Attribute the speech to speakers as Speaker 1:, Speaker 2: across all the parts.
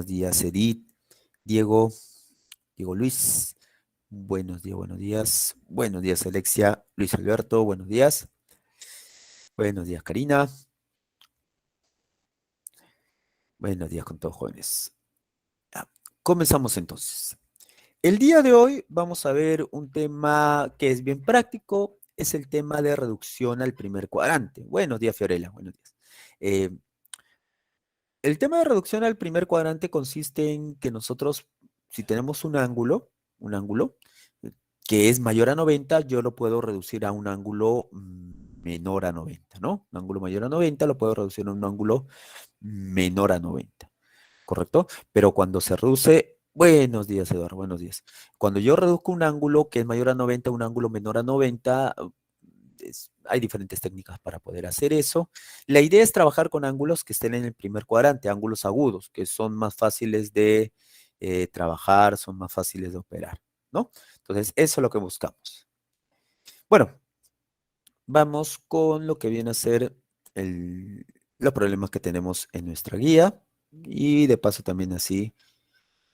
Speaker 1: días, Edith, Diego, Diego Luis. Buenos días, buenos días. Buenos días, Alexia, Luis Alberto, buenos días. Buenos días, Karina. Buenos días con todos jóvenes. Ya, comenzamos entonces. El día de hoy vamos a ver un tema que es bien práctico, es el tema de reducción al primer cuadrante. Buenos días, Fiorella, buenos días. El tema de reducción al primer cuadrante consiste en que nosotros, si tenemos un ángulo que es mayor a 90, yo lo puedo reducir a un ángulo menor a 90, ¿no? Un ángulo mayor a 90 lo puedo reducir a un ángulo menor a 90, ¿correcto? Pero cuando se reduce, buenos días, Eduardo, buenos días. Cuando yo reduzco un ángulo que es mayor a 90 a un ángulo menor a 90, hay diferentes técnicas para poder hacer eso. La idea es trabajar con ángulos que estén en el primer cuadrante, ángulos agudos, que son más fáciles de trabajar, son más fáciles de operar, ¿no? Entonces, eso es lo que buscamos. Bueno, vamos con lo que viene a ser los problemas que tenemos en nuestra guía y de paso también así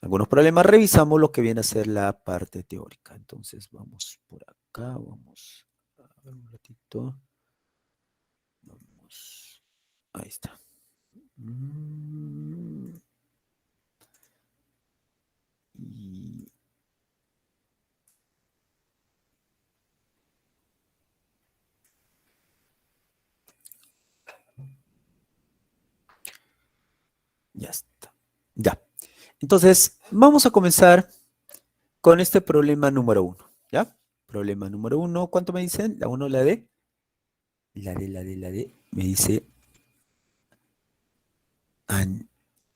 Speaker 1: algunos problemas. Revisamos lo que viene a ser la parte teórica. Entonces, vamos por acá, vamos a ver un ratito. Vamos. Ahí está. Y ya está. Ya. Entonces, vamos a comenzar con este problema número 1. ¿Ya? Problema número 1. ¿Cuánto me dicen? La 1, la D. La D. Me dice.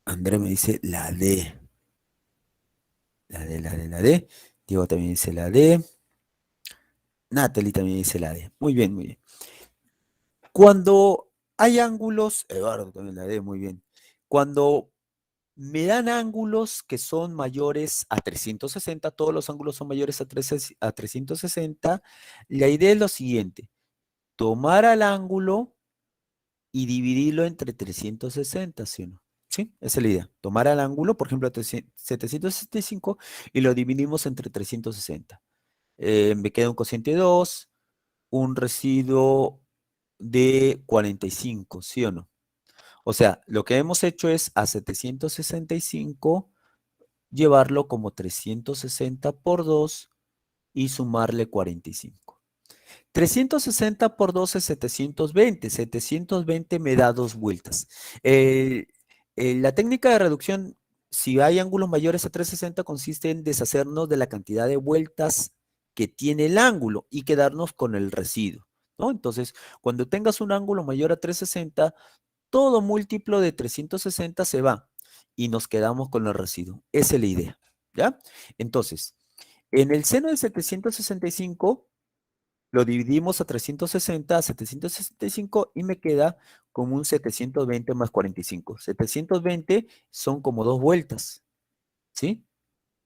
Speaker 1: André me dice la D. La D. Diego también dice la D. Natalie también dice la D. Muy bien, muy bien. Cuando hay ángulos, Eduardo también la D, muy bien. Cuando me dan ángulos que son mayores a 360, todos los ángulos son mayores a 360, la idea es lo siguiente: tomar al ángulo y dividirlo entre 360, ¿sí o no? ¿Sí? Esa es la idea. Tomar al ángulo, por ejemplo, 765 y lo dividimos entre 360. Me queda un cociente de 2, un residuo de 45, ¿sí o no? O sea, lo que hemos hecho es a 765 llevarlo como 360 por 2 y sumarle 45. 360 por 2 es 720. 720 me da 2 vueltas. La técnica de reducción, si hay ángulos mayores a 360, consiste en deshacernos de la cantidad de vueltas que tiene el ángulo y quedarnos con el residuo, ¿no? Entonces, cuando tengas un ángulo mayor a 360, todo múltiplo de 360 se va y nos quedamos con el residuo. Esa es la idea, ¿ya? Entonces, en el seno de 765 lo dividimos a 360, a 765 y me queda como un 720 más 45. 720 son como 2 vueltas, ¿sí?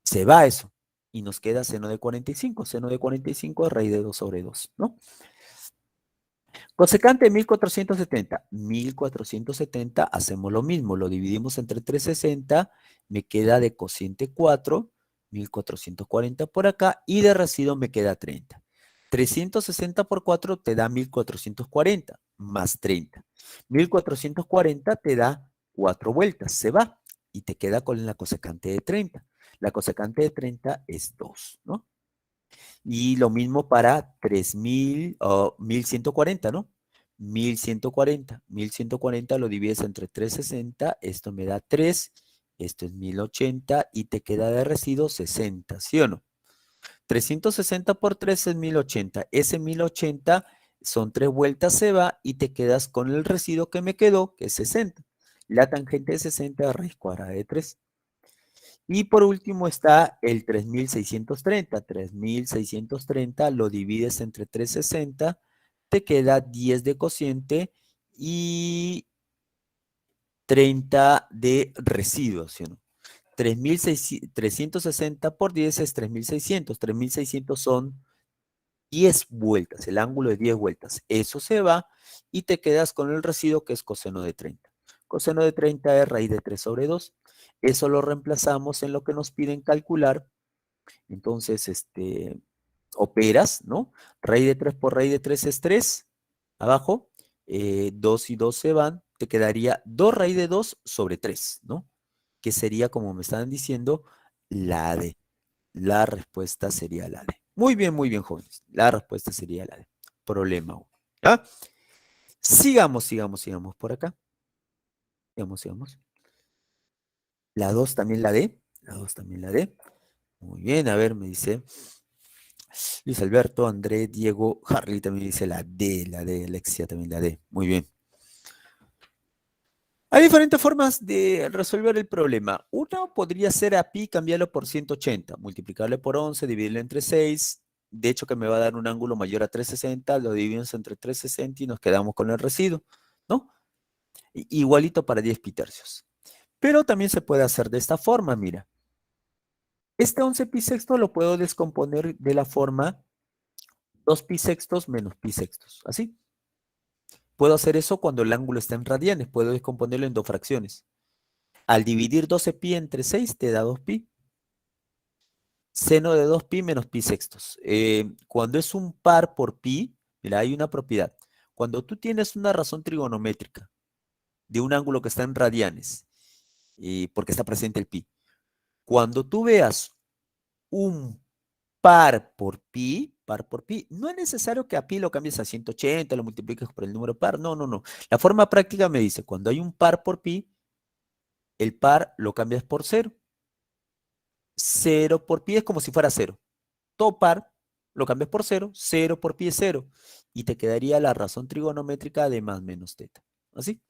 Speaker 1: Se va eso y nos queda seno de 45. Seno de 45 es raíz de 2 sobre 2, ¿no? Cosecante de 1470. 1470 hacemos lo mismo, lo dividimos entre 360, me queda de cociente 4, 1440 por acá y de residuo me queda 30. 360 por 4 te da 1440 más 30. 1440 te da 4 vueltas, se va y te queda con la cosecante de 30. La cosecante de 30 es 2, ¿no? Y lo mismo para 3000 o 1140, ¿no? 1140 lo divides entre 360, esto me da 3, esto es 1080 y te queda de residuo 60, ¿sí o no? 360 por 3 es 1080, ese 1080 son 3 vueltas, se va y te quedas con el residuo que me quedó, que es 60. La tangente de 60 es raíz cuadrada de 3. Y por último está el 3630. 3630 lo divides entre 360, te queda 10 de cociente y 30 de residuos, ¿sí o no? 360 por 10 es 3600. 3600 son 10 vueltas, el ángulo de 10 vueltas. Eso se va y te quedas con el residuo que es coseno de 30. Coseno de 30 es raíz de 3 sobre 2. Eso lo reemplazamos en lo que nos piden calcular. Entonces, operas, ¿no? Raíz de 3 por raíz de 3 es 3. Abajo, 2 y 2 se van. Te quedaría 2 raíz de 2 sobre 3, ¿no? Que sería, como me estaban diciendo, la D. La respuesta sería la D. Muy bien, jóvenes. La respuesta sería la D. Problema 1. ¿Ya? Sigamos por acá. Sigamos. La 2 también la D. La 2 también la D. Muy bien, a ver, me dice Luis Alberto, André, Diego, Harley también dice la D, Alexia también la D. Muy bien. Hay diferentes formas de resolver el problema. Una podría ser a pi cambiarlo por 180, multiplicarlo por 11, dividirlo entre 6. De hecho, que me va a dar un ángulo mayor a 360, lo dividimos entre 360 y nos quedamos con el residuo, ¿no? Igualito para 10 pi tercios. Pero también se puede hacer de esta forma, mira. Este 11 pi sexto lo puedo descomponer de la forma 2 pi sextos menos pi sextos, así. Puedo hacer eso cuando el ángulo está en radianes, puedo descomponerlo en dos fracciones. Al dividir 12 pi entre 6 te da 2 pi. Seno de 2 pi menos pi sextos. Cuando es un par por pi, mira, hay una propiedad. Cuando tú tienes una razón trigonométrica de un ángulo que está en radianes, porque está presente el pi, cuando tú veas un par por pi, no es necesario que a pi lo cambies a 180, lo multipliques por el número par, no. La forma práctica me dice, cuando hay un par por pi, el par lo cambias por cero. Cero por pi es como si fuera cero. Todo par lo cambias por cero, cero por pi es cero. Y te quedaría la razón trigonométrica de más menos teta. ¿Así?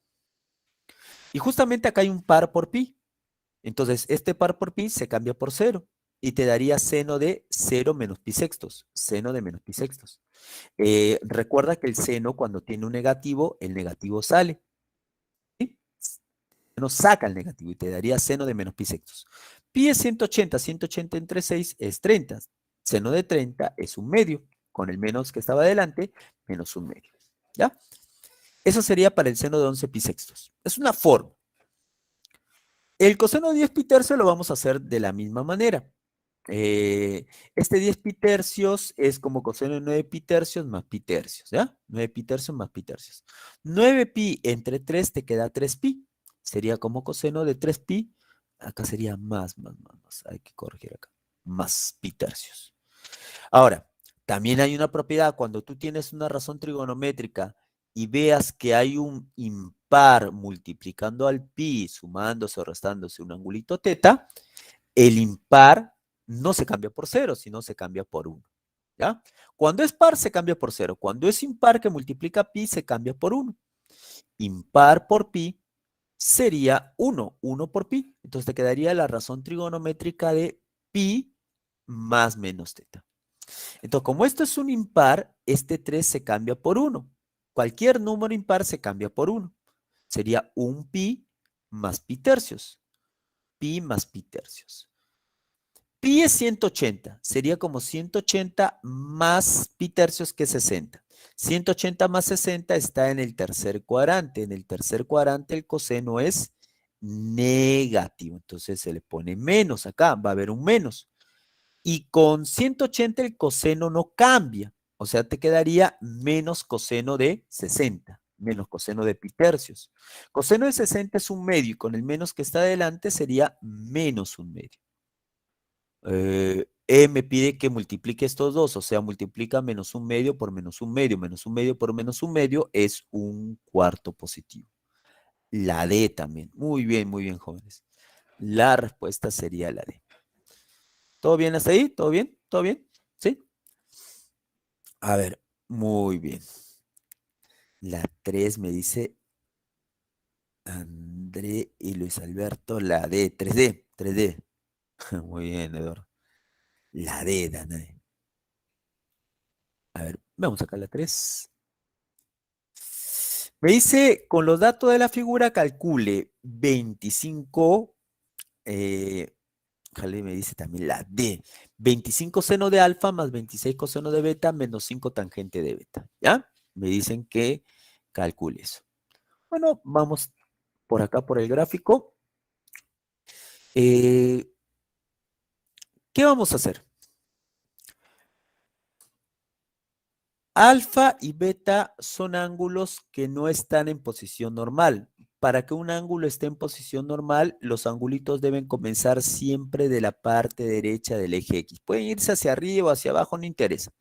Speaker 1: Y justamente acá hay un par por pi. Entonces, este par por pi se cambia por cero. Y te daría seno de 0 menos pi sextos. Seno de menos pi sextos. Recuerda que el seno, cuando tiene un negativo, el negativo sale. ¿Sí? Nos saca el negativo y te daría seno de menos pi sextos. Pi es 180, 180 entre 6 es 30. Seno de 30 es un medio. Con el menos que estaba adelante, menos un medio. ¿Ya? Eso sería para el seno de 11 pi sextos. Es una forma. El coseno de 10 pi tercios lo vamos a hacer de la misma manera. Este 10 pi tercios es como coseno de 9 pi tercios más pi tercios, ¿ya? 9 pi tercios más pi tercios. 9 pi entre 3 te queda 3 pi. Sería como coseno de 3 pi. Acá sería más. Hay que corregir acá. Más pi tercios. Ahora, también hay una propiedad. Cuando tú tienes una razón trigonométrica y veas que hay un impar multiplicando al pi, sumándose o restándose un angulito teta, el impar no se cambia por cero, sino se cambia por 1. ¿Ya? Cuando es par, se cambia por 0. Cuando es impar que multiplica pi, se cambia por 1. Impar por pi sería 1. 1 por pi. Entonces te quedaría la razón trigonométrica de pi más menos teta. Entonces, como esto es un impar, este 3 se cambia por 1. Cualquier número impar se cambia por 1. Sería un pi más pi tercios. Pi más pi tercios. Pi es 180, sería como 180 más pi tercios que 60. 180 más 60 está en el tercer cuadrante. En el tercer cuadrante el coseno es negativo, entonces se le pone menos acá, va a haber un menos. Y con 180 el coseno no cambia, o sea, te quedaría menos coseno de 60, menos coseno de pi tercios. Coseno de 60 es un medio y con el menos que está adelante sería menos un medio. Me pide que multiplique estos dos, o sea, multiplica menos un medio por menos un medio, menos un medio por menos un medio es un cuarto positivo. La D también. Muy bien, jóvenes. La respuesta sería la D. ¿Todo bien hasta ahí? ¿Todo bien? ¿Todo bien? ¿Sí? A ver, muy bien. La 3 me dice André y Luis Alberto, la D, 3D, 3D. Muy bien, Eduardo. La D, Danae. A ver, vamos acá a la 3. Me dice, con los datos de la figura calcule 25, Jale me dice también la D, 25 seno de alfa más 26 coseno de beta menos 5 tangente de beta, ¿ya? Me dicen que calcule eso. Bueno, vamos por acá por el gráfico. ¿Qué vamos a hacer? Alfa y beta son ángulos que no están en posición normal. Para que un ángulo esté en posición normal, los angulitos deben comenzar siempre de la parte derecha del eje X. Pueden irse hacia arriba o hacia abajo, no interesa,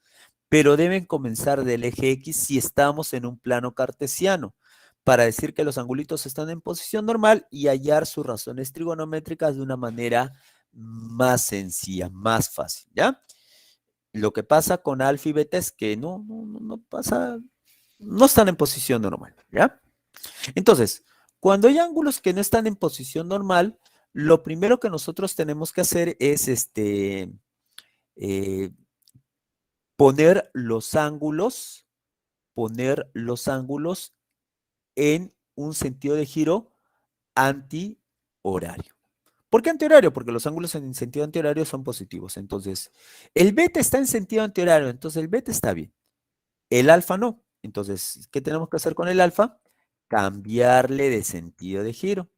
Speaker 1: pero deben comenzar del eje X si estamos en un plano cartesiano, para decir que los angulitos están en posición normal y hallar sus razones trigonométricas de una manera más sencilla, más fácil, ¿ya? Lo que pasa con alfa y beta es que no pasa, no están en posición normal, ¿ya? Entonces, cuando hay ángulos que no están en posición normal, lo primero que nosotros tenemos que hacer es eh, poner poner los ángulos en un sentido de giro antihorario. ¿Por qué antihorario? Porque los ángulos en sentido antihorario son positivos. Entonces, el beta está en sentido antihorario, entonces el beta está bien. El alfa no. Entonces, ¿qué tenemos que hacer con el alfa? Cambiarle de sentido de giro.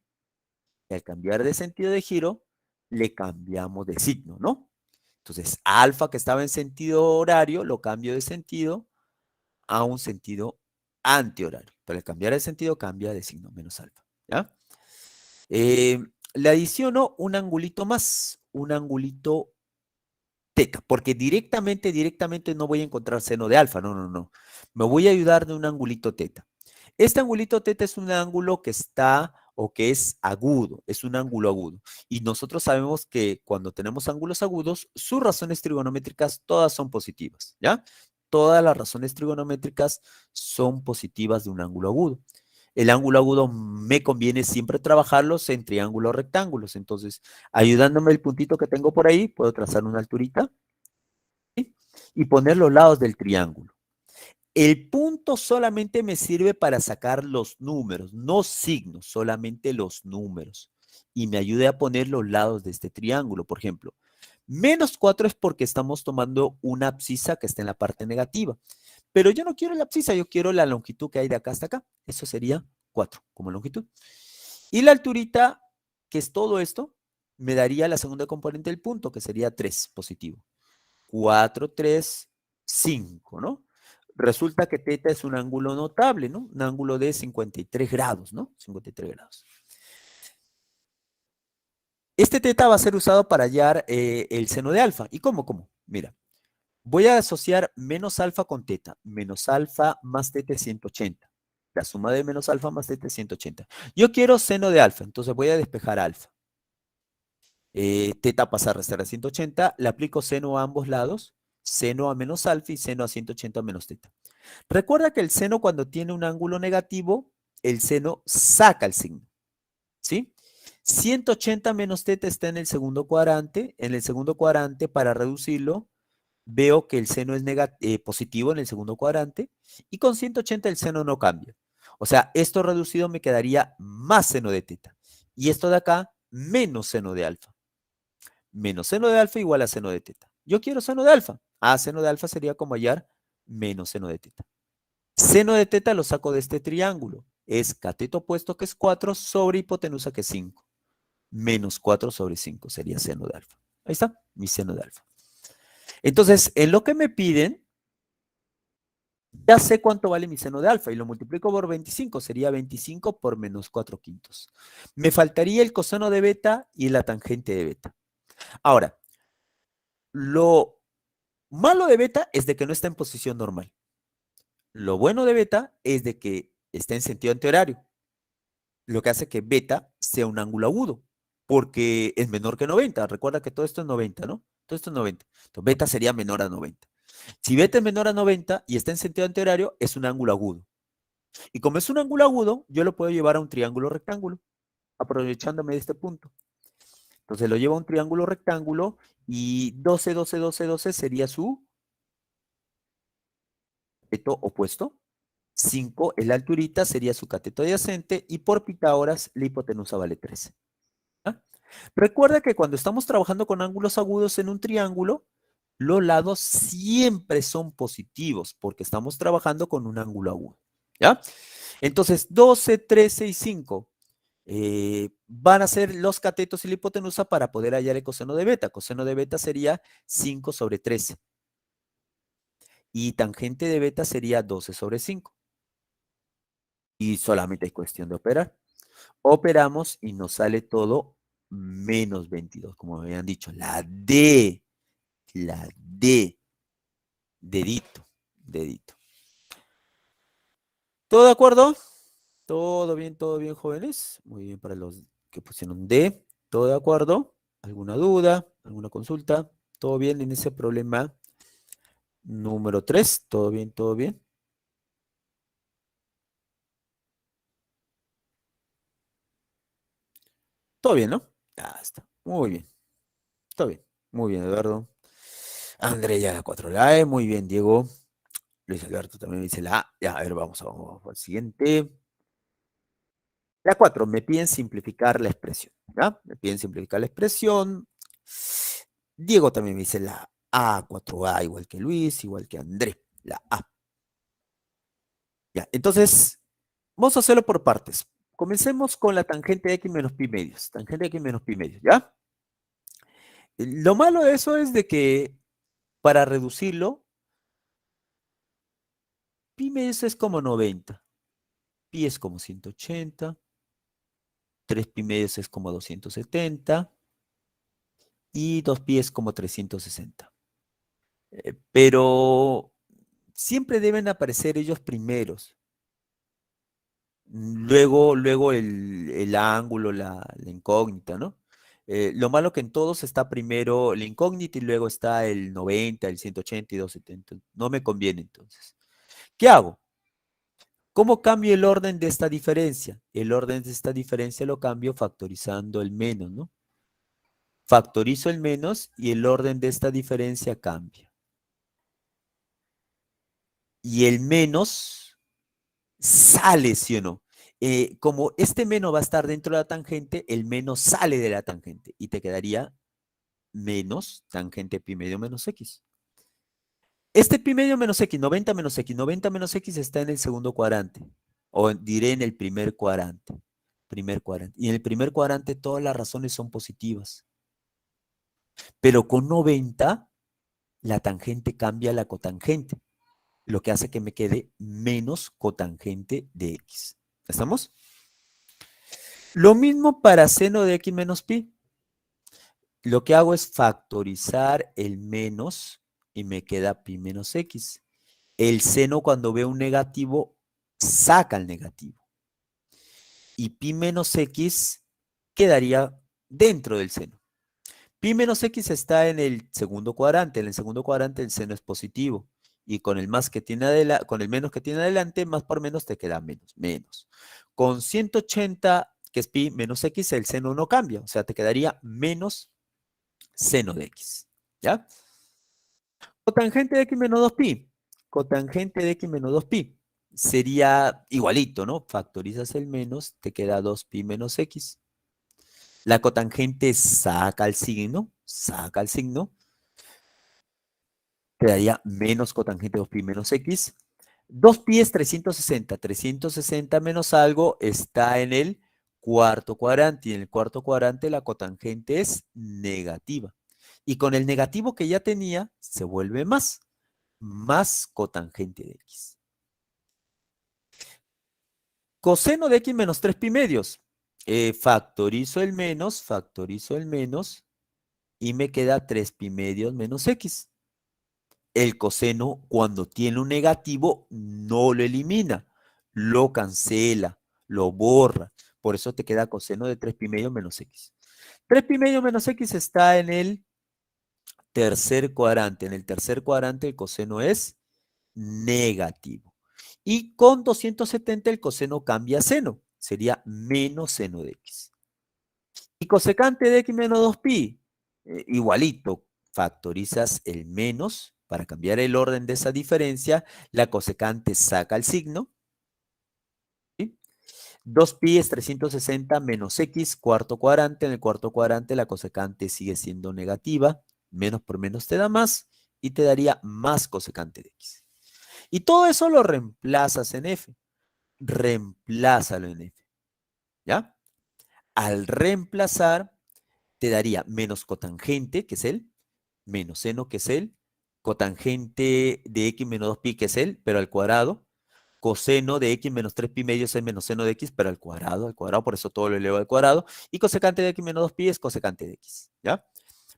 Speaker 1: Y al cambiar de sentido de giro, le cambiamos de signo, ¿no? Entonces, alfa que estaba en sentido horario, lo cambio de sentido a un sentido antihorario. Pero al cambiar de sentido, cambia de signo, menos alfa, ¿ya? Le adiciono un angulito más, un angulito teta, porque directamente no voy a encontrar seno de alfa, no. Me voy a ayudar de un angulito teta. Este angulito teta es un ángulo que está o que es agudo, es un ángulo agudo. Y nosotros sabemos que cuando tenemos ángulos agudos, sus razones trigonométricas todas son positivas, ¿ya? Todas las razones trigonométricas son positivas de un ángulo agudo. El ángulo agudo me conviene siempre trabajarlos en triángulos rectángulos. Entonces, ayudándome el puntito que tengo por ahí, puedo trazar una alturita, ¿sí? Y poner los lados del triángulo. El punto solamente me sirve para sacar los números, no signos, solamente los números. Y me ayude a poner los lados de este triángulo. Por ejemplo, -4 es porque estamos tomando una abscisa que está en la parte negativa. Pero yo no quiero la abscisa, yo quiero la longitud que hay de acá hasta acá. Eso sería 4 como longitud. Y la alturita, que es todo esto, me daría la segunda componente del punto, que sería 3 positivo. 4, 3, 5, ¿no? Resulta que teta es un ángulo notable, ¿no? Un ángulo de 53 grados, ¿no? 53 grados. Este teta va a ser usado para hallar el seno de alfa. ¿Y cómo? Mira, voy a asociar menos alfa con teta. Menos alfa más teta es 180. La suma de menos alfa más teta es 180. Yo quiero seno de alfa, entonces voy a despejar alfa. Teta pasa a restar a 180, le aplico seno a ambos lados, seno a menos alfa y seno a 180 menos teta. Recuerda que el seno cuando tiene un ángulo negativo, el seno saca el signo, ¿sí? 180 menos teta está en el segundo cuadrante. En el segundo cuadrante, para reducirlo, veo que el seno es positivo en el segundo cuadrante y con 180 el seno no cambia. O sea, esto reducido me quedaría más seno de teta. Y esto de acá, menos seno de alfa. Menos seno de alfa igual a seno de teta. Yo quiero seno de alfa. Seno de alfa sería como hallar menos seno de teta. Seno de teta lo saco de este triángulo. Es cateto opuesto, que es 4, sobre hipotenusa, que es 5. Menos 4 sobre 5 sería seno de alfa. Ahí está, mi seno de alfa. Entonces, en lo que me piden, ya sé cuánto vale mi seno de alfa y lo multiplico por 25. Sería 25 por menos 4 quintos. Me faltaría el coseno de beta y la tangente de beta. Ahora, lo malo de beta es de que no está en posición normal. Lo bueno de beta es de que está en sentido antihorario, lo que hace que beta sea un ángulo agudo, porque es menor que 90. Recuerda que todo esto es 90, ¿no? Todo esto es 90. Entonces, beta sería menor a 90. Si beta es menor a 90 y está en sentido antihorario, es un ángulo agudo. Y como es un ángulo agudo, yo lo puedo llevar a un triángulo rectángulo, aprovechándome de este punto. Entonces lo llevo a un triángulo rectángulo y 12, 12, 12, 12 sería su cateto opuesto. 5 es la alturita, sería su cateto adyacente, y por Pitágoras la hipotenusa vale 13. ¿Ah? Recuerda que cuando estamos trabajando con ángulos agudos en un triángulo, los lados siempre son positivos porque estamos trabajando con un ángulo agudo. ¿Ya? Entonces, 12, 13 y 5. van a ser los catetos y la hipotenusa para poder hallar el coseno de beta. Coseno de beta sería 5 sobre 13. Y tangente de beta sería 12 sobre 5. Y solamente es cuestión de operar. Operamos y nos sale todo menos 22, como me habían dicho. La D, dedito, dedito. ¿Todo de acuerdo? Todo bien, jóvenes. Muy bien para los que pusieron D. ¿Todo de acuerdo? ¿Alguna duda? ¿Alguna consulta? ¿Todo bien en ese problema número 3? ¿Todo bien? ¿Todo bien? Todo bien, ¿no? Ya está. Muy bien. Todo bien. Muy bien, Eduardo. André ya la 4 la E. Muy bien, Diego. Luis Alberto también dice la A. Ya, a ver, vamos al siguiente. La 4, me piden simplificar la expresión. ¿Ya? Me piden simplificar la expresión. Diego también me dice la A, 4A, igual que Luis, igual que André. La A. Ya, entonces, vamos a hacerlo por partes. Comencemos con la tangente de x menos pi medios. Tangente de x menos pi medios, ¿ya? Lo malo de eso es de que para reducirlo, pi medios es como 90, pi es como 180, 3 pi medios es como 270 y 2 pi es como 360. Pero siempre deben aparecer ellos primeros. Luego el ángulo, la incógnita, ¿no? Lo malo que en todos está primero la incógnita y luego está el 90, el 180 y 270. No me conviene entonces. ¿Qué hago? ¿Cómo cambio el orden de esta diferencia? El orden de esta diferencia lo cambio factorizando el menos, ¿no? Factorizo el menos y el orden de esta diferencia cambia. Y el menos sale, ¿sí o no? Como este menos va a estar dentro de la tangente, el menos sale de la tangente y te quedaría menos tangente pi medio menos x. Este pi medio menos x, 90 menos x, 90 menos x está en el segundo cuadrante, o diré en el primer cuadrante. Primer cuadrante. Y en el primer cuadrante todas las razones son positivas. Pero con 90, la tangente cambia a la cotangente, lo que hace que me quede menos cotangente de x. ¿Estamos? Lo mismo para seno de x menos pi. Lo que hago es factorizar el menos y me queda pi menos x. El seno cuando ve un negativo saca el negativo. Y pi menos x quedaría dentro del seno. Pi menos x está en el segundo cuadrante. En el segundo cuadrante el seno es positivo. Y con el, con el menos que tiene adelante, más por menos te queda menos. Menos. Con 180, que es pi menos x, el seno no cambia. O sea, te quedaría menos seno de x. ¿Ya? Cotangente de x menos 2pi. Cotangente de x menos 2pi. Sería igualito, ¿no? Factorizas el menos, te queda 2pi menos x. La cotangente saca el signo, quedaría menos cotangente 2pi menos x. 2pi es 360. 360 menos algo está en el cuarto cuadrante. Y en el cuarto cuadrante la cotangente es negativa. Y con el negativo que ya tenía, se vuelve más cotangente de x. Coseno de x menos 3 pi medios. Factorizo el menos y me queda 3 pi medios menos x. El coseno, cuando tiene un negativo, no lo elimina, lo cancela, lo borra. Por eso te queda coseno de 3 pi medio menos x. 3 pi medio menos x está en el tercer cuadrante. En el tercer cuadrante el coseno es negativo. Y con 270 el coseno cambia a seno. Sería menos seno de x. Y cosecante de x menos 2pi, igualito, factorizas el menos para cambiar el orden de esa diferencia. La cosecante saca el signo. ¿Sí? 2pi es 360 menos x, cuarto cuadrante. En el cuarto cuadrante la cosecante sigue siendo negativa. Menos por menos te da más y te daría más cosecante de x. Y todo eso lo reemplazas en f. Reemplázalo en f. ¿Ya? al reemplazar, te daría menos cotangente, que es él, menos seno, que es él, cotangente de x menos 2pi, que es él, pero al cuadrado, coseno de x menos 3pi medio es el menos seno de x, pero al cuadrado, por eso todo lo elevo al cuadrado, y cosecante de x menos 2pi es cosecante de x, ¿ya?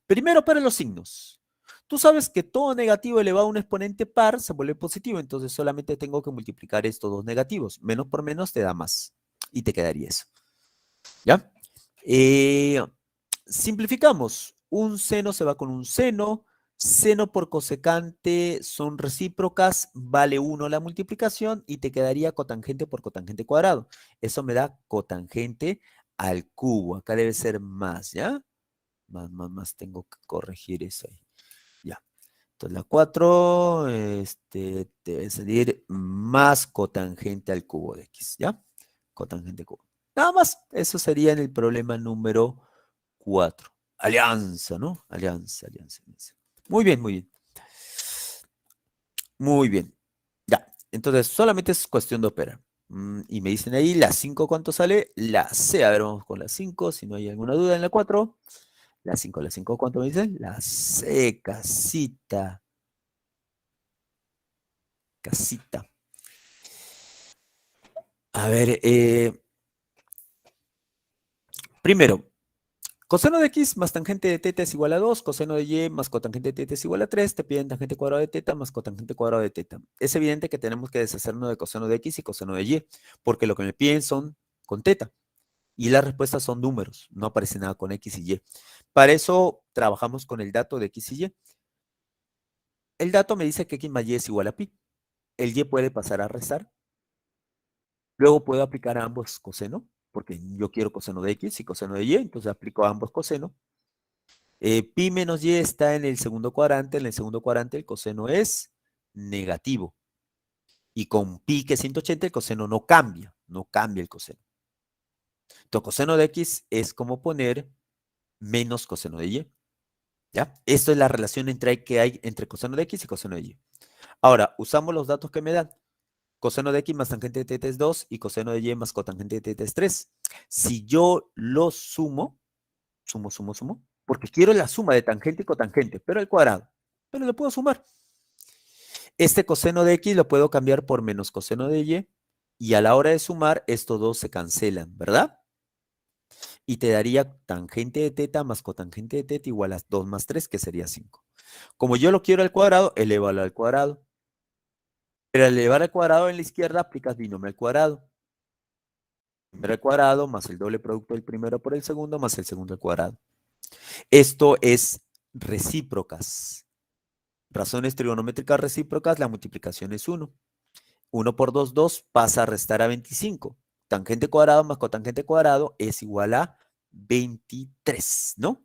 Speaker 1: Primero para los signos. Tú sabes que todo negativo elevado a un exponente par se vuelve positivo, entonces solamente tengo que multiplicar estos dos negativos. Menos por menos te da más, y te quedaría eso, ¿ya? Simplificamos. Un seno se va con un seno. Seno por cosecante son recíprocas, vale 1 la multiplicación y te quedaría cotangente por cotangente cuadrado. Eso me da cotangente al cubo. Acá debe ser más, ¿ya? Más, tengo que corregir eso ahí. Ya. Entonces la 4 debe salir más cotangente al cubo de x, ¿ya? Cotangente cubo. Nada más, eso sería en el problema número 4. Alianza, ¿no? Alianza. Muy bien, muy bien. Muy bien. Ya, entonces solamente es cuestión de operar. Y me dicen ahí, la 5, ¿cuánto sale? La C. A ver, vamos con la 5, si no hay alguna duda en la 4. La 5, ¿cuánto me dicen? La C, casita. Casita. A ver, primero, coseno de x más tangente de teta es igual a 2, coseno de y más cotangente de teta es igual a 3, te piden tangente cuadrado de teta más cotangente cuadrado de teta. Es evidente que tenemos que deshacernos de coseno de x y coseno de y, porque lo que me piden son con teta. Y las respuestas son números, no aparece nada con x y y. Para eso trabajamos con el dato de x y y. El dato me dice que x más y es igual a pi. El y puede pasar a restar. Luego puedo aplicar a ambos coseno, porque yo quiero coseno de x y coseno de y, entonces aplico a ambos coseno. Pi menos y está en el segundo cuadrante. En el segundo cuadrante el coseno es negativo. Y con pi, que es 180, el coseno no cambia el coseno. Entonces, coseno de x es como poner menos coseno de y. ¿Ya? Esto es la relación que hay entre coseno de x y coseno de y. Ahora, usamos los datos que me dan. Coseno de x más tangente de teta es 2 y coseno de y más cotangente de teta es 3. Si yo los sumo, porque quiero la suma de tangente y cotangente, pero al cuadrado. Pero lo puedo sumar. Este coseno de x lo puedo cambiar por menos coseno de y a la hora de sumar, estos dos se cancelan, ¿verdad? Y te daría tangente de teta más cotangente de teta igual a 2 más 3, que sería 5. Como yo lo quiero al cuadrado, elévalo al cuadrado. Pero al elevar al cuadrado en la izquierda, aplicas binomio al cuadrado. Primero al cuadrado más el doble producto del primero por el segundo más el segundo al cuadrado. Esto es recíprocas. Razones trigonométricas recíprocas, la multiplicación es 1. 1 por 2, 2, pasa a restar a 25. Tangente cuadrado más cotangente cuadrado es igual a 23, ¿no?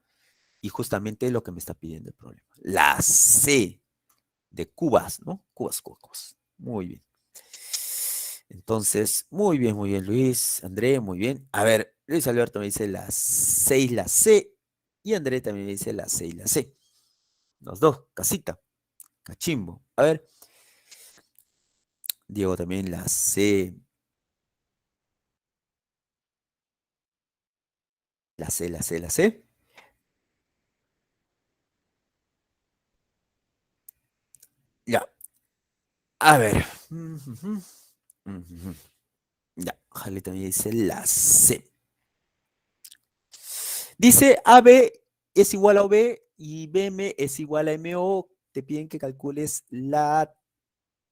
Speaker 1: Y justamente lo que me está pidiendo el problema. La C de cubas, ¿no? Cubas. Muy bien. Entonces, muy bien, Luis. André, muy bien. A ver, Luis Alberto me dice la 6, la C. Y André también me dice la C y la C. Los dos, casita, cachimbo. A ver, Diego también la C. La C. Ya. A ver. Ya, Jale también dice la C. Dice AB es igual a OB y BM es igual a MO. Te piden que calcules la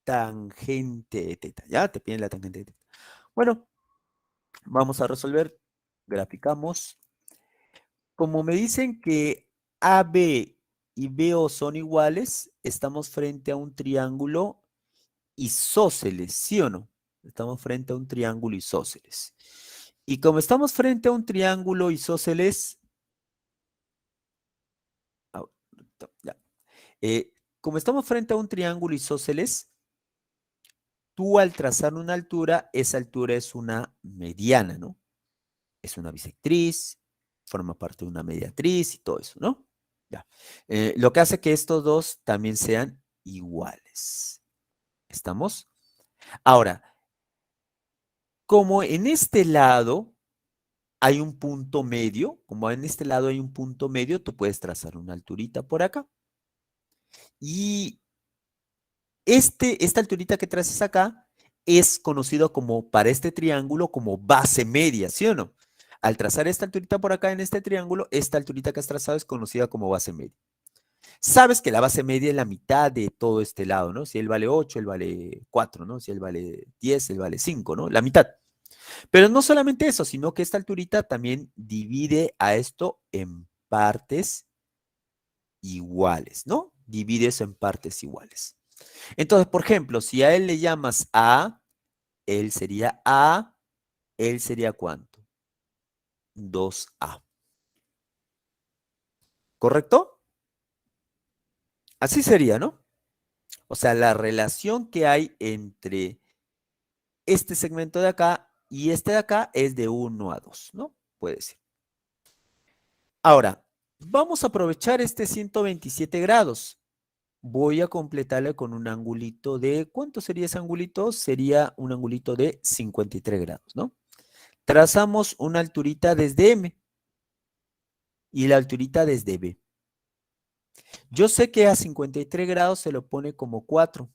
Speaker 1: tangente de teta. ¿Ya? Te piden la tangente de teta. Bueno, vamos a resolver. Graficamos. Como me dicen que AB y BO son iguales, estamos frente a un triángulo isósceles, ¿sí o no? Estamos frente a un triángulo isósceles. Y como estamos frente a un triángulo isósceles, ya. Como estamos frente a un triángulo isósceles, tú al trazar una altura, esa altura es una mediana, ¿no? Es una bisectriz, forma parte de una mediatriz y todo eso, ¿no? Ya. Lo que hace que estos dos también sean iguales. ¿Estamos? Ahora, como en este lado hay un punto medio, como en este lado hay un punto medio, tú puedes trazar una alturita por acá. Y esta alturita que traces acá es conocido como, para este triángulo, como base media, ¿sí o no? Al trazar esta alturita por acá en este triángulo, esta alturita que has trazado es conocida como base media. Sabes que la base media es la mitad de todo este lado, ¿no? Si él vale 8, él vale 4, ¿no? Si él vale 10, él vale 5, ¿no? La mitad. Pero no solamente eso, sino que esta alturita también divide a esto en partes iguales, ¿no? Divide eso en partes iguales. Entonces, por ejemplo, si a él le llamas A, él sería ¿cuánto? 2A. ¿Correcto? Así sería, ¿no? O sea, la relación que hay entre este segmento de acá y este de acá es de 1 a 2, ¿no? Puede ser. Ahora, vamos a aprovechar este 127 grados. Voy a completarle con un angulito de, ¿cuánto sería ese angulito? Sería un angulito de 53 grados, ¿no? Trazamos una alturita desde M y la alturita desde B. Yo sé que a 53 grados se lo pone como 4,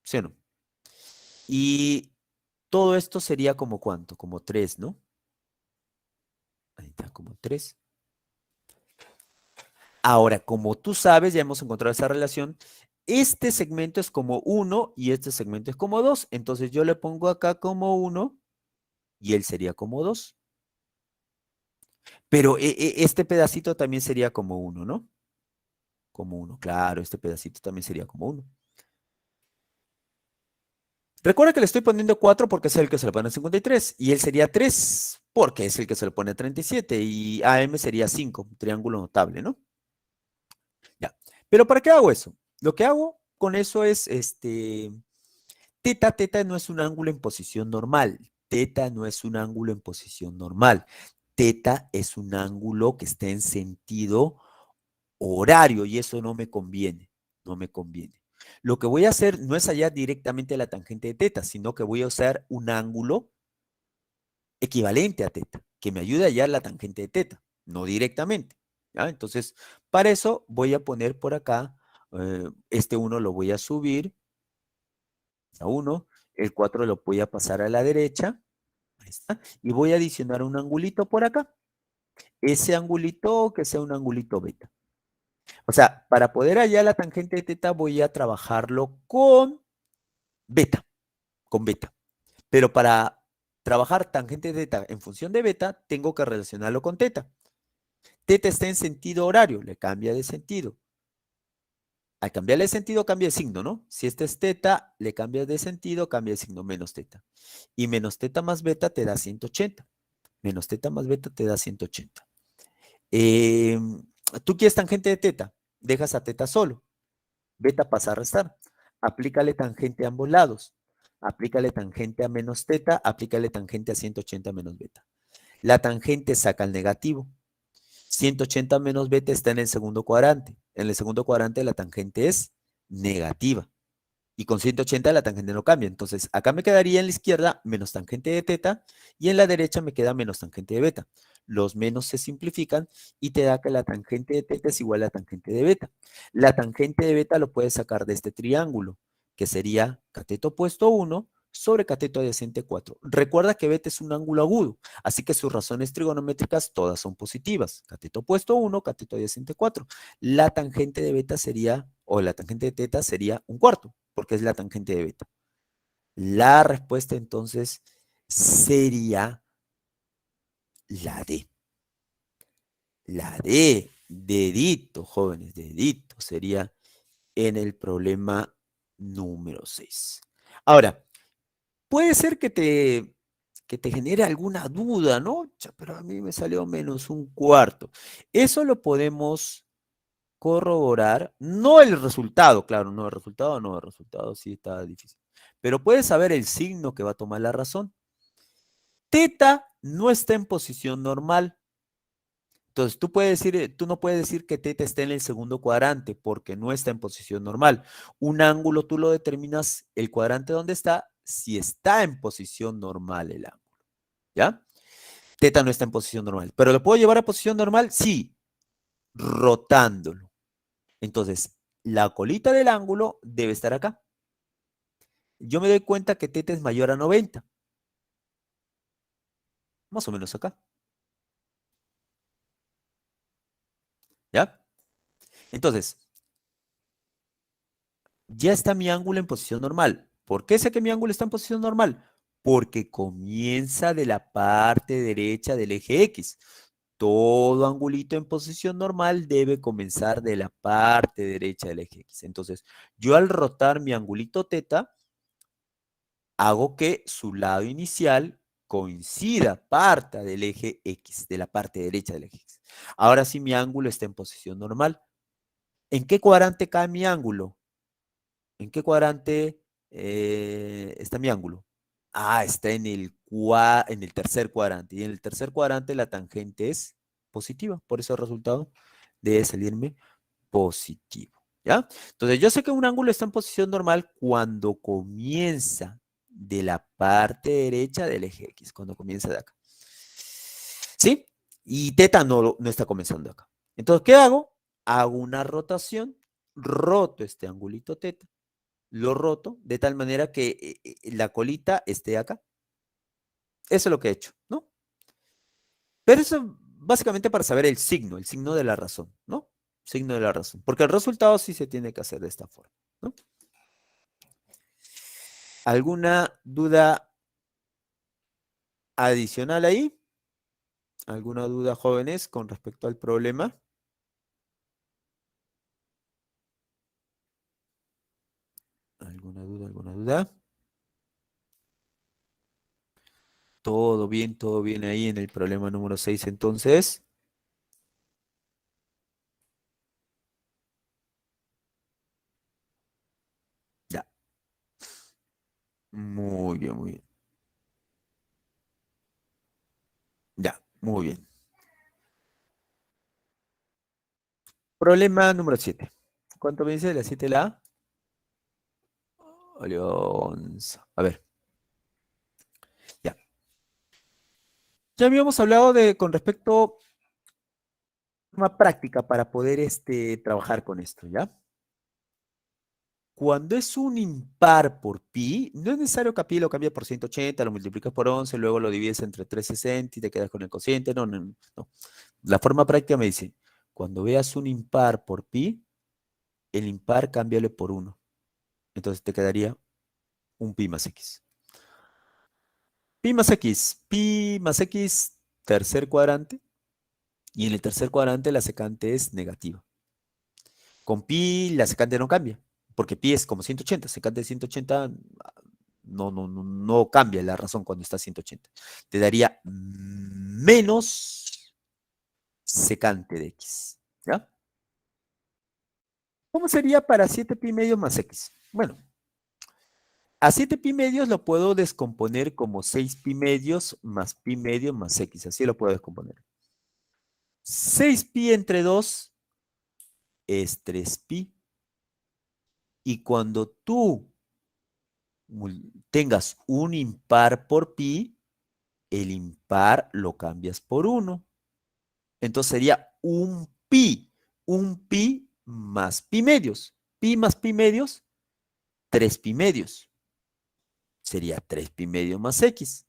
Speaker 1: ¿sí o no? Y todo esto sería como ¿cuánto? Como 3, ¿no? Ahí está, como 3. Ahora, como tú sabes, ya hemos encontrado esa relación, este segmento es como 1 y este segmento es como 2. Entonces yo le pongo acá como 1 y él sería como 2. Pero este pedacito también sería como 1, ¿no? Como 1, claro, este pedacito también sería como 1. Recuerda que le estoy poniendo 4 porque es el que se le pone a 53 y él sería 3 porque es el que se le pone a 37 y AM sería 5, un triángulo notable, ¿no? Ya. Pero ¿para qué hago eso? Lo que hago con eso es, teta no es un ángulo en posición normal. Teta no es un ángulo en posición normal. Teta es un ángulo que está en sentido horario y eso no me conviene, no me conviene. Lo que voy a hacer no es hallar directamente la tangente de teta, sino que voy a usar un ángulo equivalente a teta, que me ayude a hallar la tangente de teta, no directamente. ¿Ya? Entonces, para eso voy a poner por acá, este 1 lo voy a subir a 1, el 4 lo voy a pasar a la derecha, ahí está, y voy a adicionar un angulito por acá. Ese angulito que sea un angulito beta. O sea, para poder hallar la tangente de teta voy a trabajarlo beta, con beta. Pero para trabajar tangente de teta en función de beta, tengo que relacionarlo con teta. Teta está en sentido horario, le cambia de sentido. Al cambiarle de sentido, cambia de signo, ¿no? Si este es teta, le cambias de sentido, cambia de signo, menos teta. Y menos teta más beta te da 180. Menos teta más beta te da 180. Eh, Tú quieres tangente de teta, dejas a teta solo. Beta pasa a restar. Aplícale tangente a ambos lados. Aplícale tangente a menos teta, aplícale tangente a 180 menos beta. La tangente saca el negativo. 180 menos beta está en el segundo cuadrante. En el segundo cuadrante la tangente es negativa. Y con 180 la tangente no cambia. Entonces, acá me quedaría en la izquierda menos tangente de teta y en la derecha me queda menos tangente de beta. Los menos se simplifican y te da que la tangente de teta es igual a la tangente de beta. La tangente de beta lo puedes sacar de este triángulo, que sería cateto opuesto 1 sobre cateto adyacente 4. Recuerda que beta es un ángulo agudo, así que sus razones trigonométricas todas son positivas. Cateto opuesto 1, cateto adyacente 4. La tangente de beta sería, o la tangente de teta sería un cuarto, porque es la tangente de beta. La respuesta entonces sería la D. La D, dedito, jóvenes, dedito, sería en el problema número 6. Ahora, puede ser que te genere alguna duda, ¿no? Pero a mí me salió menos un cuarto. Eso lo podemos corroborar, no el resultado, claro, no el resultado sí está difícil, pero puedes saber el signo que va a tomar la razón. Teta no está en posición normal. Entonces, tú no puedes decir que teta esté en el segundo cuadrante porque no está en posición normal. Un ángulo tú lo determinas el cuadrante donde está si está en posición normal el ángulo. ¿ya? Teta no está en posición normal. ¿Pero lo puedo llevar a posición normal? Sí, rotándolo. Entonces, la colita del ángulo debe estar acá. Yo me doy cuenta que teta es mayor a 90. Más o menos acá. ¿Ya? Entonces, ya está mi ángulo en posición normal. ¿Por qué sé que mi ángulo está en posición normal? Porque comienza de la parte derecha del eje X. Todo angulito en posición normal debe comenzar de la parte derecha del eje X. Entonces, yo al rotar mi angulito teta, hago que su lado inicial coincida, parta del eje X, de la parte derecha del eje X. Ahora sí mi ángulo está en posición normal. ¿En qué cuadrante cae mi ángulo? ¿En qué cuadrante está mi ángulo? Ah, está en el tercer cuadrante. Y en el tercer cuadrante la tangente es positiva. Por eso el resultado debe salirme positivo. ¿Ya? Entonces yo sé que un ángulo está en posición normal cuando comienza de la parte derecha del eje X, cuando comienza de acá. ¿Sí? Y teta no está comenzando de acá. Entonces, ¿qué hago? Hago una rotación, roto este angulito teta, lo roto de tal manera que la colita esté acá. Eso es lo que he hecho, ¿no? Pero eso básicamente para saber el signo de la razón, ¿no? Signo de la razón. Porque el resultado sí se tiene que hacer de esta forma, ¿no? ¿Alguna duda adicional ahí? ¿Alguna duda, jóvenes, con respecto al problema? ¿Alguna duda, alguna duda? Todo bien ahí en el problema número 6, entonces. Ya, muy bien, muy bien. Ya, muy bien. Problema número 7. ¿Cuánto me dice la 7 la A? Alonso. A ver, ya. Ya habíamos hablado de con respecto a una práctica para poder trabajar con esto, ¿ya? Cuando es un impar por pi, no es necesario que a pi lo cambies por 180, lo multiplicas por 11, luego lo divides entre 360 y te quedas con el cociente. No, no, no. La forma práctica me dice, cuando veas un impar por pi, el impar cámbiale por 1. Entonces te quedaría un pi más x. Pi más x, tercer cuadrante, y en el tercer cuadrante la secante es negativa. Con pi la secante no cambia, porque pi es como 180, secante de 180 no cambia la razón cuando está 180. Te daría menos secante de x. ¿Ya? ¿Cómo sería para 7 pi medios más x? Bueno, a 7 pi medios lo puedo descomponer como 6 pi medios más pi medios más x. Así lo puedo descomponer. 6 pi entre 2 es 3 pi. Y cuando tú tengas un impar por pi, el impar lo cambias por 1. Entonces sería un pi más pi medios. Pi más pi medios, 3 pi medios. Sería 3 pi medios más x.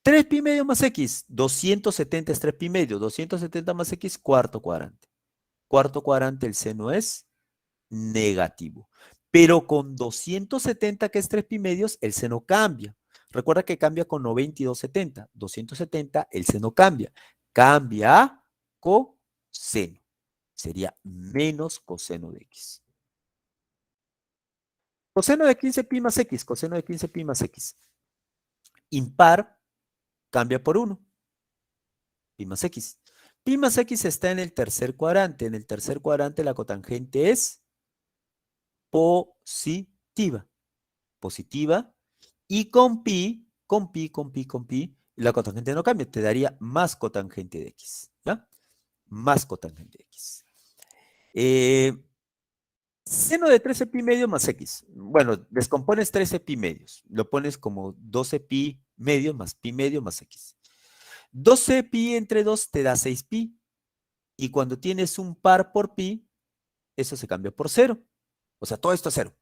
Speaker 1: 3 pi medios más x, 270 es 3 pi medios. 270 más x, cuarto cuadrante. Cuarto cuadrante, el seno es negativo. Pero con 270, que es 3 pi medios, el seno cambia. Recuerda que cambia con 90 y 270. 270, el seno cambia. Cambia a coseno. Sería menos coseno de x. Coseno de 15 pi más x. Coseno de 15 pi más x. Impar cambia por 1. Pi más x. Pi más x está en el tercer cuadrante. En el tercer cuadrante la cotangente es positiva. Positiva. Y con pi, la cotangente no cambia. Te daría más cotangente de x. ¿Ya? Más cotangente de x. Seno de 13 pi medio más x. Bueno, descompones 13 pi medios. Lo pones como 12 pi medio más x. 12 pi entre 2 te da 6 pi. Y cuando tienes un par por pi, eso se cambia por cero. O sea, todo esto es cero.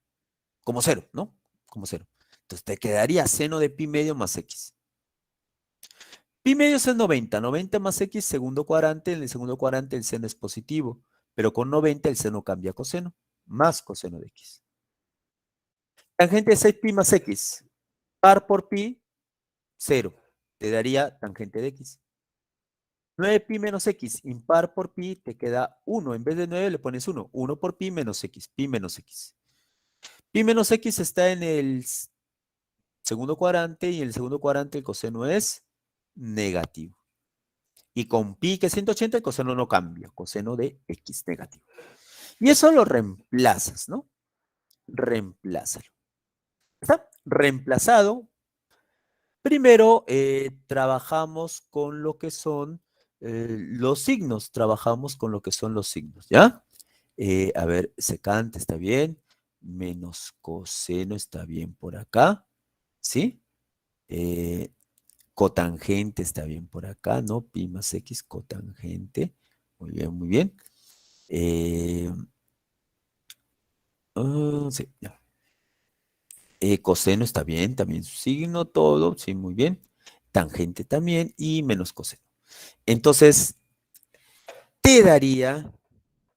Speaker 1: Como cero, ¿no? Como cero. Entonces te quedaría seno de pi medio más x. Pi medio es 90. 90 más x, segundo cuadrante. En el segundo cuadrante el seno es positivo. Pero con 90 el seno cambia a coseno. Más coseno de x. Tangente de 6 pi más x. Par por pi, 0. Te daría tangente de x. 9 pi menos x, impar por pi, te queda 1. En vez de 9 le pones 1. 1 por pi menos x. Pi menos x. Pi menos x está en el segundo cuadrante y en el segundo cuadrante el coseno es negativo. Y con pi que es 180 el coseno no cambia. Coseno de x negativo. Y eso lo reemplazas, ¿no? Reemplázalo. ¿Está? Reemplazado. Primero, trabajamos con lo que son los signos. Trabajamos con lo que son los signos, ¿ya? A ver, secante está bien. Menos coseno está bien por acá. ¿Sí? Cotangente está bien por acá, ¿no? Pi más x, cotangente. Muy bien, muy bien. Sí, ya. Coseno está bien, también su signo, todo, sí, muy bien. Tangente también y menos coseno. Entonces, te daría,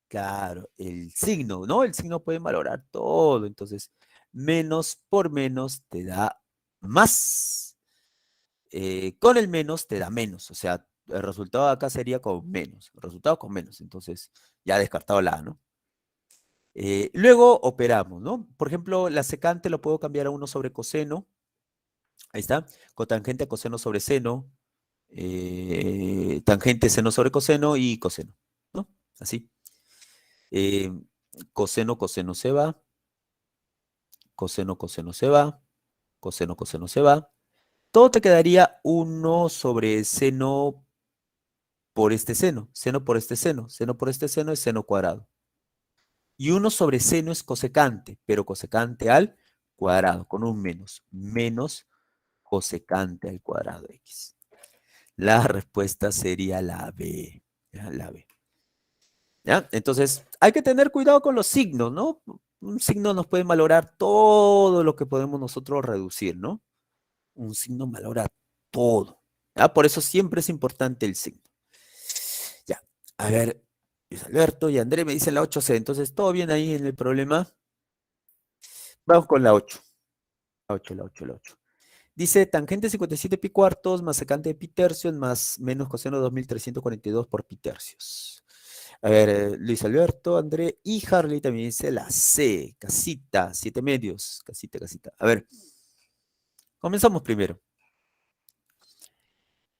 Speaker 1: claro, el signo, ¿no? El signo puede valorar todo. Entonces, menos por menos te da más. Con el menos te da menos. O sea, el resultado de acá sería con menos. El resultado con menos. Entonces, ya descartado la A, ¿no? Luego operamos, ¿no? Por ejemplo, la secante lo puedo cambiar a 1 sobre coseno. Ahí está. Cotangente a coseno sobre seno. Tangente seno sobre coseno y coseno, ¿no? Así. Eh, coseno, coseno se va. Coseno, coseno se va. Coseno, coseno se va. Todo te quedaría 1 sobre seno por este seno. Seno por este seno. Seno por este seno es seno cuadrado. Y 1 sobre seno es cosecante, pero cosecante al cuadrado, con un menos. Menos cosecante al cuadrado x. La respuesta sería la B. ¿Ya? La B. ¿Ya? Entonces, hay que tener cuidado con los signos, ¿no? Un signo nos puede valorar todo lo que podemos nosotros reducir, ¿no? Un signo valora todo. ¿Ya? Por eso siempre es importante el signo. Ya, a ver, Luis Alberto y André me dicen la 8C, entonces todo bien ahí en el problema. Vamos con la 8. La 8, la 8, la 8. Dice tangente 57 pi cuartos más secante de pi tercios más menos coseno 2342 por pi tercios. A ver, Luis Alberto, André y Harley también dice la C, casita, 7 medios, casita, casita. A ver, comenzamos primero.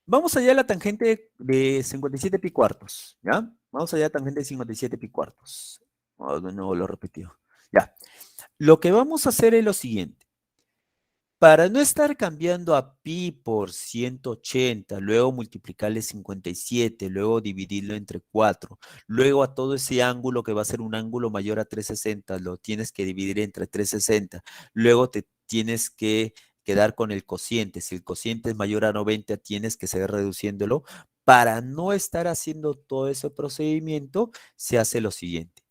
Speaker 1: Vamos allá a la tangente de 57 pi cuartos, ¿ya? Vamos allá a la tangente de 57 pi cuartos. Oh, de nuevo lo repetido. Ya. Lo que vamos a hacer es lo siguiente. Para no estar cambiando a pi por 180, luego multiplicarle 57, luego dividirlo entre 4, luego a todo ese ángulo que va a ser un ángulo mayor a 360, lo tienes que dividir entre 360, luego te tienes que quedar con el cociente. Si el cociente es mayor a 90, tienes que seguir reduciéndolo. Para no estar haciendo todo ese procedimiento, se hace lo siguiente.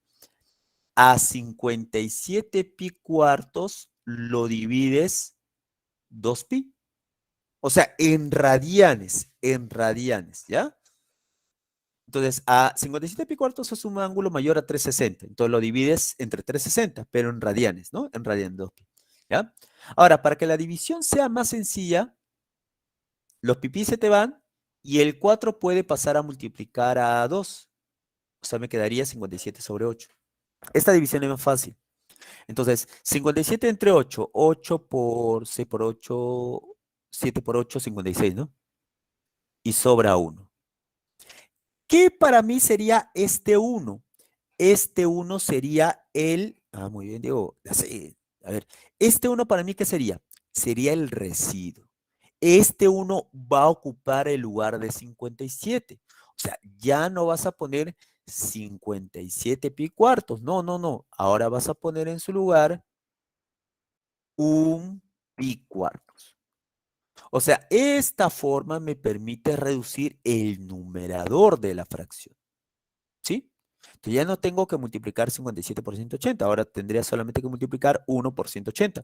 Speaker 1: A 57 pi cuartos lo divides 2pi. O sea, en radianes, ¿ya? Entonces, a 57 pi cuartos es un ángulo mayor a 360. Entonces lo divides entre 360, pero en radianes, ¿no? En radianes 2pi, ¿ya? Ahora, para que la división sea más sencilla, los pipí se te van y el 4 puede pasar a multiplicar a 2. O sea, me quedaría 57 sobre 8. Esta división es más fácil. Entonces, 57 entre 8, 8 por 6 por 8, 7 por 8, 56, ¿no? Y sobra 1. ¿Qué para mí sería este 1? Este 1 sería el... Ah, muy bien, Diego. A ver, este 1 para mí, ¿qué sería? Sería el residuo. Este 1 va a ocupar el lugar de 57. O sea, ya no vas a poner 57 pi cuartos. No, no, no. Ahora vas a poner en su lugar un pi cuartos. O sea, esta forma me permite reducir el numerador de la fracción. ¿Sí? Entonces ya no tengo que multiplicar 57 por 180. Ahora tendría solamente que multiplicar 1 por 180.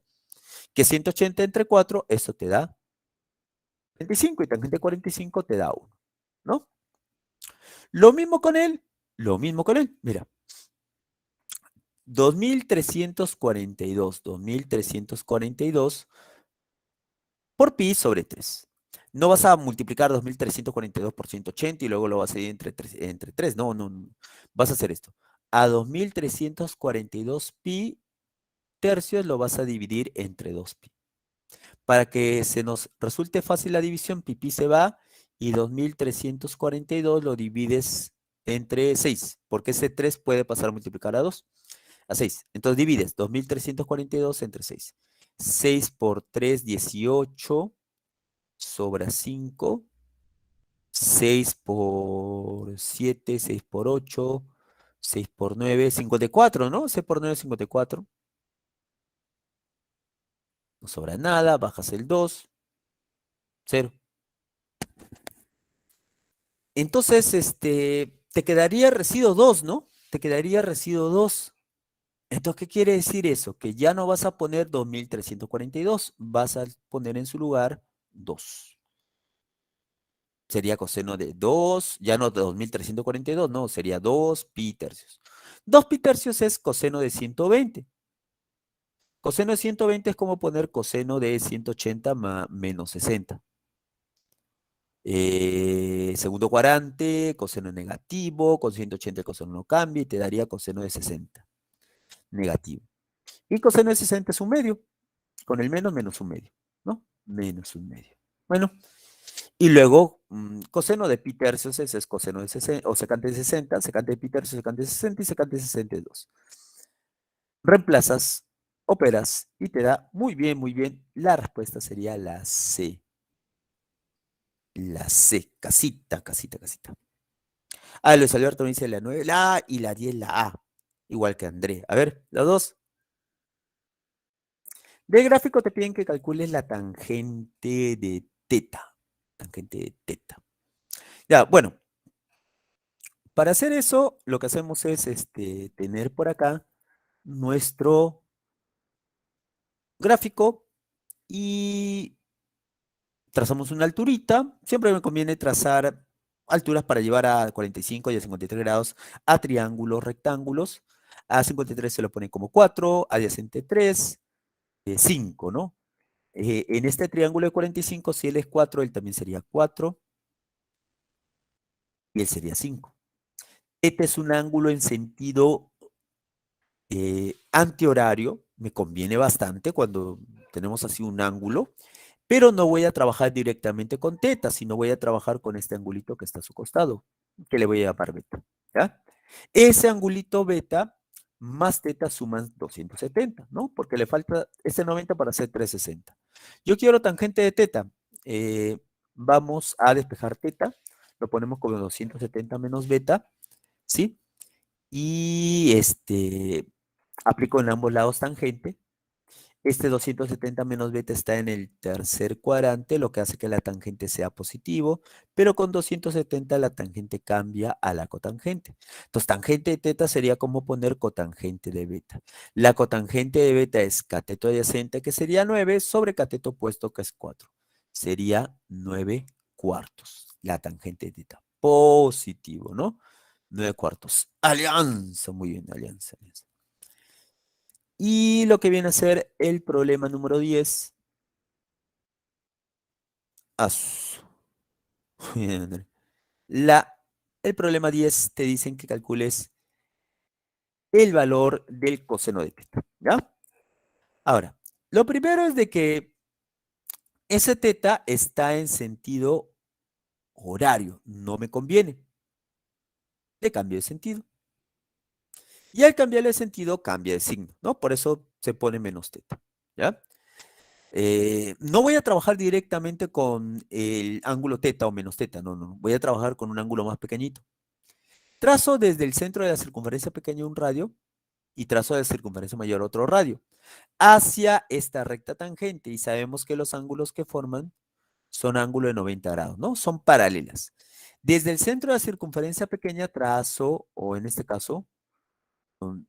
Speaker 1: Que 180 entre 4, eso te da 25 y tangente 45 te da 1. ¿No? Lo mismo con él. Lo mismo con él. Mira. 2342 por pi sobre 3. No vas a multiplicar 2342 por 180 y luego lo vas a dividir entre 3. No, no, no. Vas a hacer esto. A 2342 pi tercios lo vas a dividir entre 2 pi. Para que se nos resulte fácil la división, pi se va y 2342 lo divides entre 6, porque ese 3 puede pasar a multiplicar a 2. A 6. Entonces divides 2342 entre 6. 6 por 3, 18 sobra 5. 6 por 7, 6 por 8, 6 por 9, 54, ¿no? 6 por 9, 54. No sobra nada, bajas el 2, 0. Entonces, te quedaría residuo 2, ¿no? Te quedaría residuo 2. Entonces, ¿qué quiere decir eso? Que ya no vas a poner 2342, vas a poner en su lugar 2. Sería coseno de 2, ya no de 2342, no, sería 2 pi tercios. 2 pi tercios es coseno de 120. Coseno de 120 es como poner coseno de 180 menos 60. Segundo cuadrante, coseno negativo, con 180 el coseno no cambia y te daría coseno de 60, negativo. Y coseno de 60 es un medio, con el menos un medio, ¿no? Menos un medio. Bueno, y luego coseno de pi tercios es coseno de 60, o secante de 60, secante de pi tercios, secante de 60 y secante de 62. Reemplazas, operas y te da muy bien, muy bien. La respuesta sería la C. La C, casita, casita, casita. Ah, Luis Alberto me dice la 9, la A y la 10, la A. Igual que André. A ver, los dos. Del gráfico te piden que calcules la tangente de teta. Tangente de teta. Ya, bueno, para hacer eso, lo que hacemos es tener por acá nuestro gráfico y trazamos una alturita. Siempre me conviene trazar alturas para llevar a 45 y a 53 grados a triángulos, rectángulos. A 53 se lo pone como 4, adyacente 3, 5, ¿no? En este triángulo de 45, si él es 4, él también sería 4 y él sería 5. Este es un ángulo en sentido antihorario, me conviene bastante cuando tenemos así un ángulo, pero no voy a trabajar directamente con teta, sino voy a trabajar con este angulito que está a su costado, que le voy a llamar beta, ¿ya? Ese angulito beta más teta suman 270, ¿no? Porque le falta ese 90 para hacer 360. Yo quiero tangente de teta. Vamos a despejar teta, lo ponemos como 270 menos beta, ¿sí? Y aplico en ambos lados tangente. Este 270 menos beta está en el tercer cuadrante, lo que hace que la tangente sea positivo, pero con 270 la tangente cambia a la cotangente. Entonces, tangente de teta sería como poner cotangente de beta. La cotangente de beta es cateto adyacente, que sería 9, sobre cateto opuesto, que es 4. Sería 9 cuartos, la tangente de teta. Positivo, ¿no? 9 cuartos. Alianza, muy bien, alianza, alianza. Y lo que viene a ser el problema número 10. La, el problema 10 te dicen que calcules el valor del coseno de teta, ¿ya? Ahora, lo primero es de que ese teta está en sentido horario, no me conviene. Le cambio de sentido. Y al cambiarle de sentido, cambia de signo, ¿no? Por eso se pone menos teta, ¿ya? No voy a trabajar directamente con el ángulo teta o menos teta, no, no. Voy a trabajar con un ángulo más pequeñito. Trazo desde el centro de la circunferencia pequeña un radio y trazo de la circunferencia mayor otro radio hacia esta recta tangente y sabemos que los ángulos que forman son ángulos de 90 grados, ¿no? Son paralelas. Desde el centro de la circunferencia pequeña trazo, o en este caso,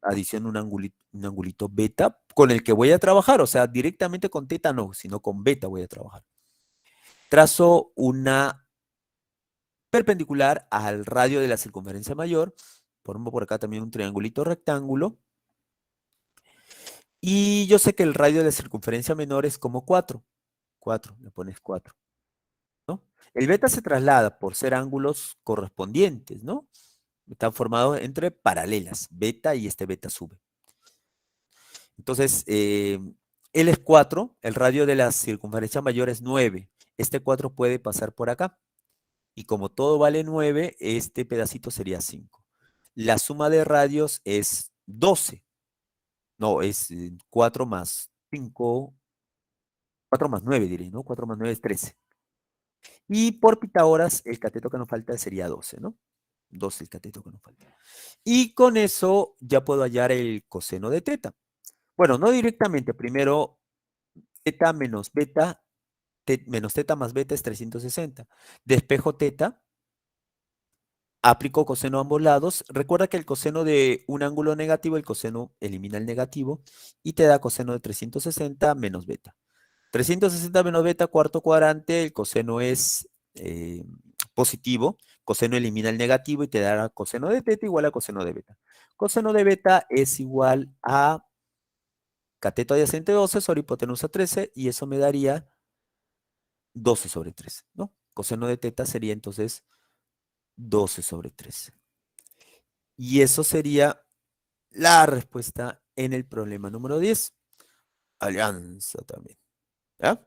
Speaker 1: adiciono un angulito beta con el que voy a trabajar, o sea, directamente con teta no, sino con beta voy a trabajar. Trazo una perpendicular al radio de la circunferencia mayor, formo por acá también un triangulito rectángulo, y yo sé que el radio de la circunferencia menor es como 4. 4, le pones 4, ¿no? El beta se traslada por ser ángulos correspondientes, ¿no? Están formados entre paralelas, beta y este beta sube. Entonces, L es 4, el radio de la circunferencia mayor es 9. Este 4 puede pasar por acá. Y como todo vale 9, este pedacito sería 5. La suma de radios es 12. No, es 4 más 5, 4 más 9 diré, ¿no? 4 más 9 es 13. Y por Pitágoras, el cateto que nos falta sería 12, ¿no? 12 el cateto que nos falta. Y con eso ya puedo hallar el coseno de teta. Bueno, no directamente, primero teta menos beta, menos teta más beta es 360. Despejo teta, aplico coseno a ambos lados. Recuerda que el coseno de un ángulo negativo, el coseno elimina el negativo y te da coseno de 360 menos beta. 360 menos beta, cuarto cuadrante, el coseno es positivo, coseno elimina el negativo y te dará coseno de teta igual a coseno de beta. Coseno de beta es igual a cateto adyacente 12 sobre hipotenusa 13 y eso me daría 12 sobre 13, ¿no? Coseno de teta sería entonces 12 sobre 13. Y eso sería la respuesta en el problema número 10. Alianza también. ¿Ya?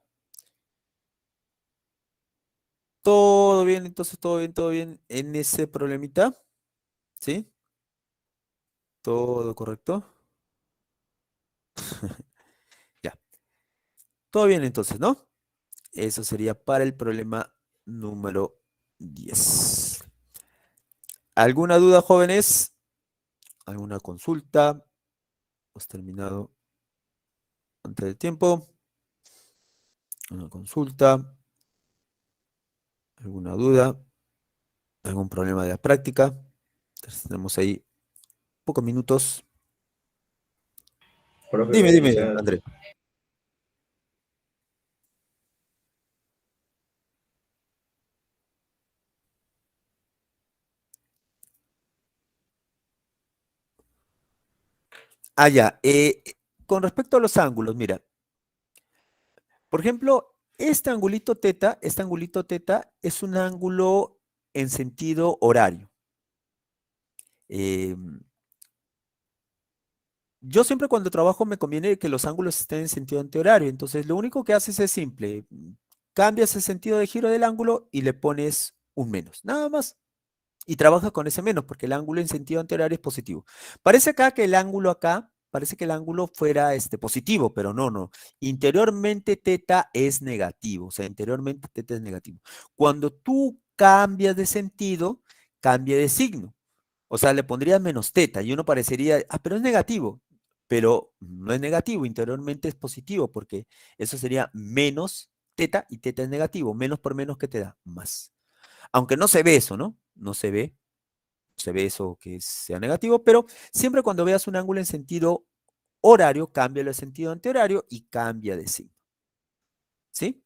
Speaker 1: Todo bien, entonces todo bien en ese problemita. ¿Sí? Todo correcto. Ya. Todo bien entonces, ¿no? Eso sería para el problema número 10. ¿Alguna duda, jóvenes? ¿Alguna consulta? ¿Has terminado antes del tiempo? ¿Una consulta? ¿Alguna duda? ¿Algún problema de la práctica? Entonces, tenemos ahí pocos minutos.
Speaker 2: Profe,
Speaker 1: Dime,
Speaker 2: me
Speaker 1: dime,
Speaker 2: decía,
Speaker 1: André. Ah, ya. Con respecto a los ángulos, mira, por ejemplo, este angulito teta es un ángulo en sentido horario. Yo siempre cuando trabajo me conviene que los ángulos estén en sentido antihorario. Entonces, lo único que haces es simple. Cambias el sentido de giro del ángulo y le pones un menos. Nada más. Y trabaja con ese menos, porque el ángulo en sentido antihorario es positivo. Parece acá que el ángulo acá, parece que el ángulo fuera positivo, pero no, no. Interiormente teta es negativo, o sea, interiormente teta es negativo. Cuando tú cambias de sentido, cambia de signo. O sea, le pondrías menos teta y uno parecería, ah, pero es negativo. Pero no es negativo, interiormente es positivo, porque eso sería menos teta y teta es negativo. Menos por menos, ¿qué te da? Más. Aunque no se ve eso, ¿no? No se ve eso que sea negativo, pero siempre cuando veas un ángulo en sentido horario, cámbialo en sentido antihorario y cambia de signo. ¿Sí?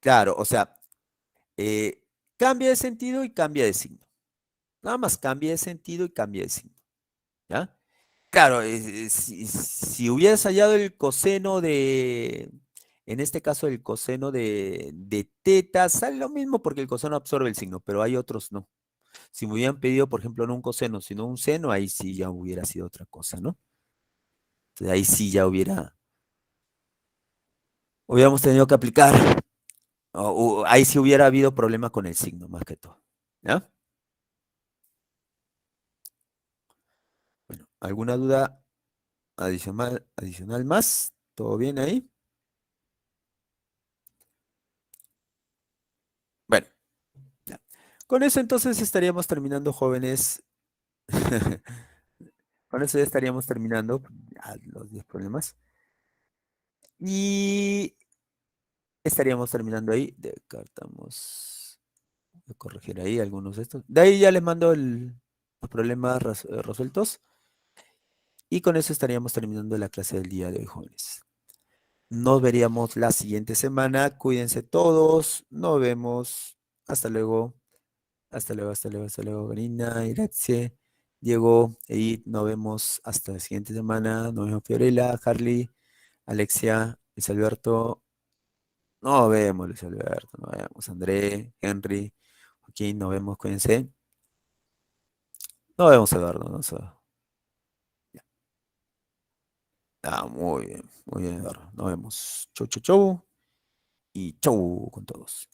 Speaker 1: Claro, o sea, eh, cambia de sentido y cambia de signo. Nada más cambia de sentido y cambia de signo. ¿Ya? Claro, si hubieras hallado el coseno en este caso el coseno de teta, sale lo mismo porque el coseno absorbe el signo, pero hay otros no. Si me hubieran pedido, por ejemplo, no un coseno, sino un seno, ahí sí ya hubiera sido otra cosa, ¿no? Entonces, ahí sí ya hubiéramos tenido que aplicar, ahí sí hubiera habido problema con el signo, más que todo. ¿Ya? Bueno, ¿alguna duda adicional más? ¿Todo bien ahí? Con eso entonces estaríamos terminando, jóvenes. Con eso ya estaríamos terminando ya, los 10 problemas. Y estaríamos terminando ahí. Descartamos. Voy a corregir ahí algunos de estos. De ahí ya les mando los problemas resueltos. Y con eso estaríamos terminando la clase del día de hoy, jóvenes. Nos veríamos la siguiente semana. Cuídense todos. Nos vemos. Hasta luego. Hasta luego, hasta luego, hasta luego, Karina, gracias. Diego, Edith, nos vemos hasta la siguiente semana. Nos vemos, Fiorella, Harley, Alexia, Luis Alberto. Nos vemos, Luis Alberto. Nos vemos, André, Henry. Joaquín, nos vemos, cuídense. Nos vemos, Eduardo. Ya. Muy bien, Eduardo. Nos vemos. Chau, chau, chau. Y chau con todos.